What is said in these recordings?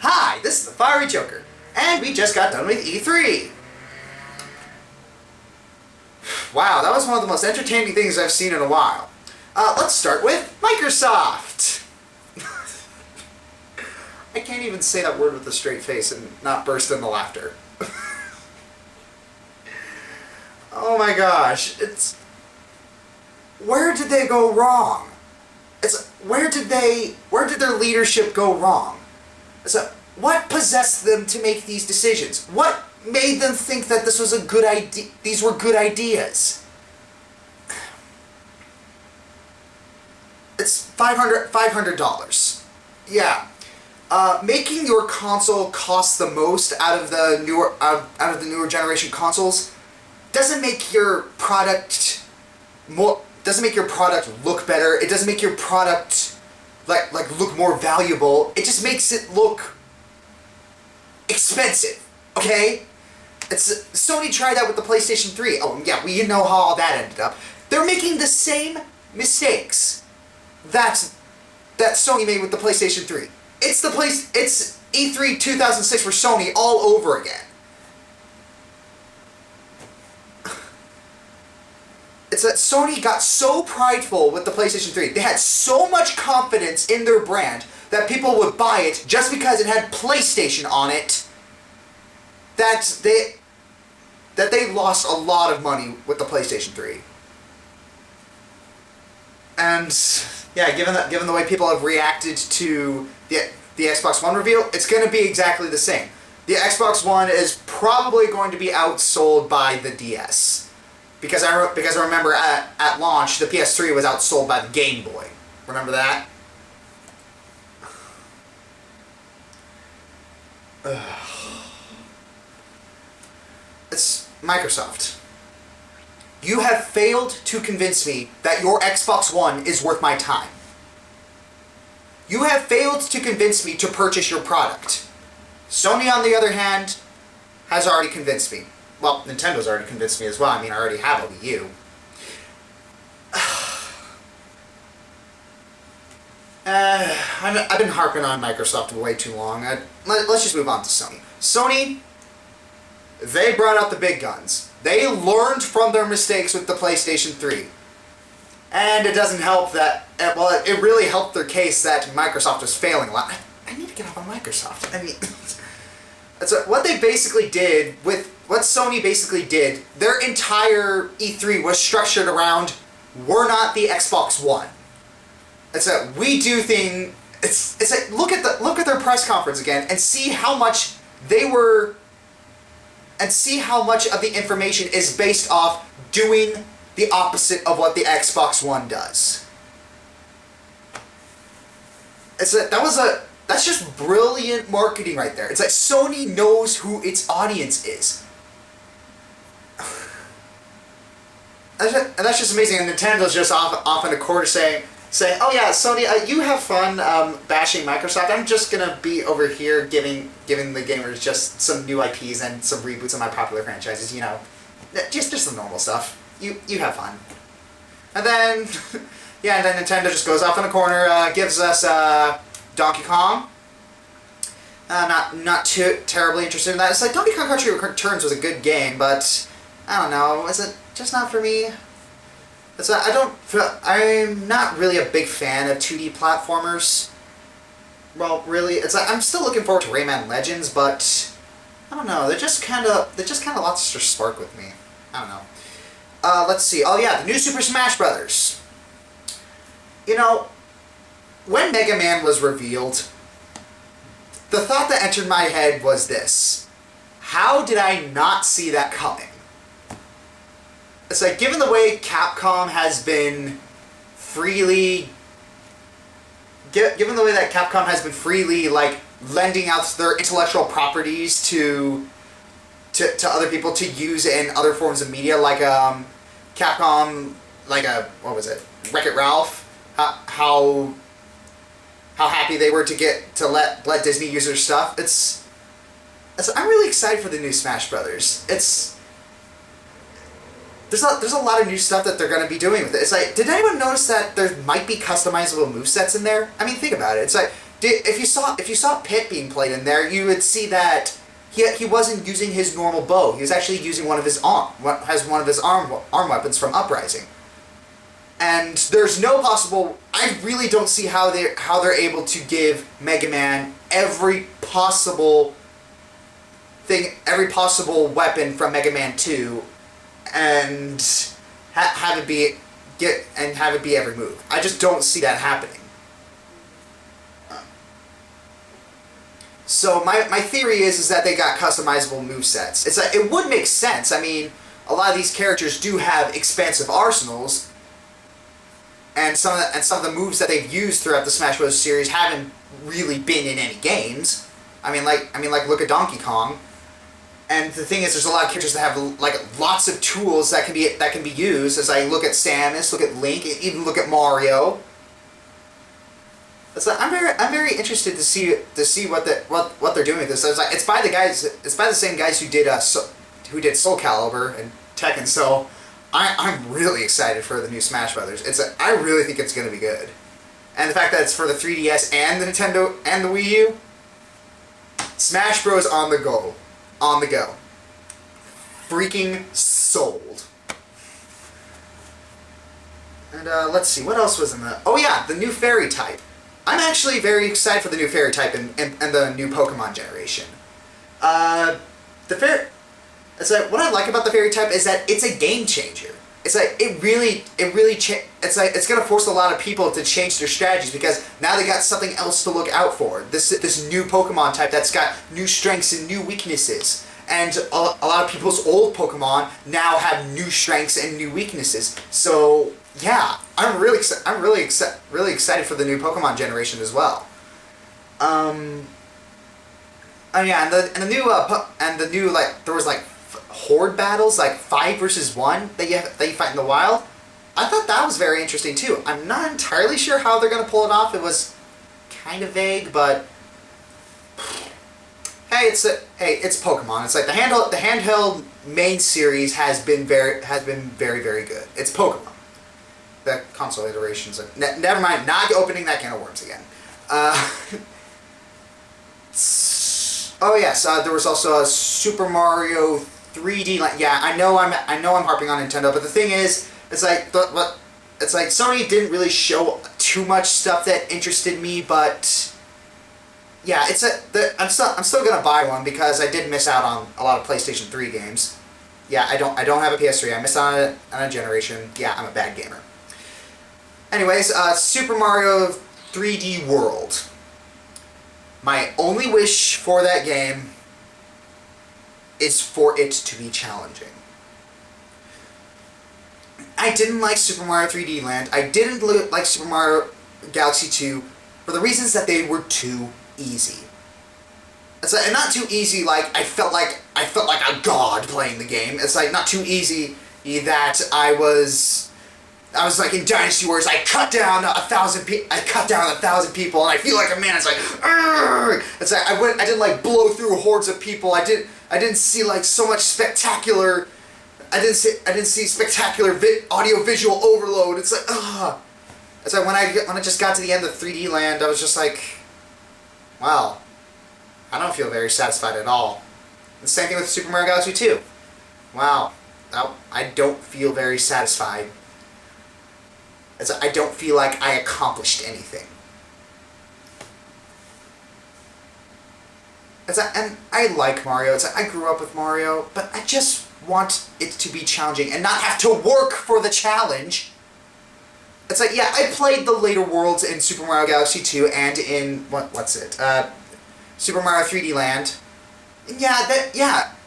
Hi, this is the Fiery Joker, and we just got done with E3. Wow, that was one of the most entertaining things I've seen in a while. Let's start with Microsoft. I can't even say that word with a straight face and not burst into laughter. Oh my gosh, where did they go wrong? Where did their leadership go wrong? What possessed them to make these decisions? What made them think that this was a good idea? These were good ideas. It's $500. Yeah. Making your console cost the most out of the newer generation consoles doesn't make your product look better. It doesn't make your product look more valuable. It just makes it look expensive. Okay? Sony tried that with the PlayStation 3. Oh yeah, you know how all that ended up. They're making the same mistakes that Sony made with the PlayStation 3. It's E3 2006 for Sony all over again. It's that Sony got so prideful with the PlayStation 3. They had so much confidence in their brand that people would buy it just because it had PlayStation on it that they lost a lot of money with the PlayStation 3. And yeah, given the way people have reacted to the Xbox One reveal, it's going to be exactly the same. The Xbox One is probably going to be outsold by the DS. Because I remember at launch, the PS3 was outsold by the Game Boy. Remember that? It's Microsoft. You have failed to convince me that your Xbox One is worth my time. You have failed to convince me to purchase your product. Sony, on the other hand, has already convinced me. Well, Nintendo's already convinced me as well. I mean, I already have a Wii U. I've been harping on Microsoft way too long. Let's just move on to Sony. Sony, they brought out the big guns. They learned from their mistakes with the PlayStation 3. And it doesn't help that, well, it really helped their case that Microsoft was failing a lot. I need to get off on Microsoft. I mean, what Sony basically did, their entire E3 was structured around, we're not the Xbox One. It's a we do thing. It's like look at their press conference again and see how much of the information is based off doing the opposite of what the Xbox One does. That's just brilliant marketing right there. It's like Sony knows who its audience is. And that's just amazing. And Nintendo's just off in a corner saying, oh yeah, Sony, you have fun bashing Microsoft. I'm just gonna be over here giving the gamers just some new IPs and some reboots of my popular franchises. You know, just the normal stuff. You have fun. And then, yeah, and then Nintendo just goes off in a corner, gives us Donkey Kong. Not too terribly interested in that. It's like Donkey Kong Country Returns was a good game, but I don't know. Is it just not for me? I'm not really a big fan of 2D platformers. Well, really, I'm still looking forward to Rayman Legends, but I don't know. They just kind of lost their spark with me. I don't know. Let's see. Oh yeah, the new Super Smash Brothers. You know, when Mega Man was revealed, the thought that entered my head was this: how did I not see that coming? It's like, given the way Capcom has been freely... Given the way that Capcom has been freely, lending out their intellectual properties to other people to use in other forms of media, like, Capcom, what was it? Wreck-It Ralph? How happy they were to let Disney use their stuff. I'm really excited for the new Smash Brothers. There's a lot of new stuff that they're going to be doing with it. It's like, did anyone notice that there might be customizable movesets in there? I mean, think about it. It's like, if you saw Pit being played in there, you would see that he wasn't using his normal bow. He was actually using one of his arm weapons from Uprising. And there's no possible. I really don't see how they're able to give Mega Man every possible weapon from Mega Man 2, and have it be every move. I just don't see that happening. So my theory is that they got customizable movesets. It's like, it would make sense. I mean, a lot of these characters do have expansive arsenals, and some of the moves that they've used throughout the Smash Bros. Series haven't really been in any games. I mean, look at Donkey Kong. And the thing is, there's a lot of characters that have like lots of tools that can be used. As I look at Samus, look at Link, even look at Mario. It's like, I'm very interested to see what they're doing with this. It's by the same guys who did Soul Calibur and Tekken. So I'm really excited for the new Smash Brothers. I really think it's going to be good, and the fact that it's for the 3DS and the Nintendo and the Wii U. Smash Bros. On the go. Freaking sold. And let's see, what else was in the... Oh yeah, the new fairy type. I'm actually very excited for the new fairy type and the new Pokemon generation. It's like, what I like about the fairy type is that it's a game changer. It's like, it's gonna force a lot of people to change their strategies, because now they got something else to look out for. This new Pokemon type that's got new strengths and new weaknesses. And a lot of people's old Pokemon now have new strengths and new weaknesses. So yeah, I'm really excited for the new Pokemon generation as well. Oh yeah, and the new like, there was like horde battles, like 5 versus 1 that you fight in the wild. I thought that was very interesting too. I'm not entirely sure how they're gonna pull it off. It was kind of vague, but hey, it's Pokemon. It's like the handheld main series has been very good. It's Pokemon. The console iterations. Never mind. Not opening that can of worms again. Oh yes, there was also a Super Mario 3D. Yeah, I know I'm harping on Nintendo, but the thing is, it's like Sony didn't really show too much stuff that interested me, but yeah, I'm still gonna buy one because I did miss out on a lot of PlayStation 3 games. Yeah, I don't have a PS3. I missed out on a generation. Yeah, I'm a bad gamer. Anyways, Super Mario 3D World. My only wish for that game is for it to be challenging. I didn't like Super Mario 3D Land. I didn't like Super Mario Galaxy 2 for the reasons that they were too easy. It's like, and not too easy like I felt like a god playing the game. It's like not too easy that I was like in Dynasty Wars. I cut down 1,000 people, and I feel like a man. It's like, Argh! It's like I didn't like blow through hordes of people. I didn't see like so much spectacular. I didn't see spectacular audio-visual overload. It's like, ugh. It's like when I just got to the end of 3D Land, I was just like, wow, I don't feel very satisfied at all. The same thing with Super Mario Galaxy 2. Wow, I don't feel very satisfied. I don't feel like I accomplished anything. And I like Mario. I grew up with Mario, but I just want it to be challenging and not have to work for the challenge. It's like, yeah, I played the later worlds in Super Mario Galaxy 2 and in Super Mario 3D Land. Yeah,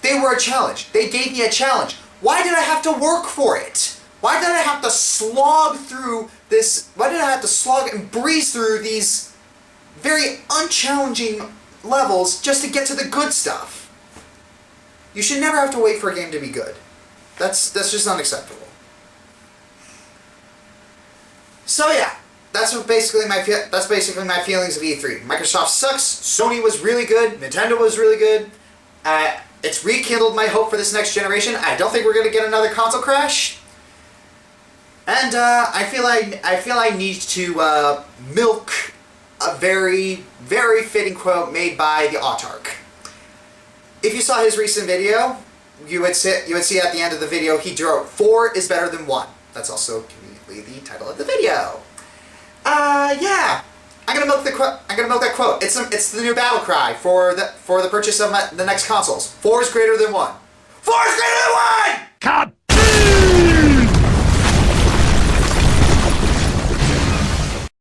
they were a challenge. They gave me a challenge. Why did I have to work for it? Why did I have to slog through this? Why did I have to slog and breeze through these very unchallenging levels just to get to the good stuff? You should never have to wait for a game to be good. That's just unacceptable. So yeah, that's basically my feelings of E3. Microsoft sucks. Sony was really good. Nintendo was really good. It's rekindled my hope for this next generation. I don't think we're gonna get another console crash. And I feel I need to milk a very, very fitting quote made by the Autarch. If you saw his recent video, you would see at the end of the video he wrote, 4 is better than 1. That's also conveniently the title of the video. Yeah. I'm gonna milk that quote. It's the new battle cry for the purchase of the next consoles. 4 is greater than 1. 4 is greater than 1! Cut!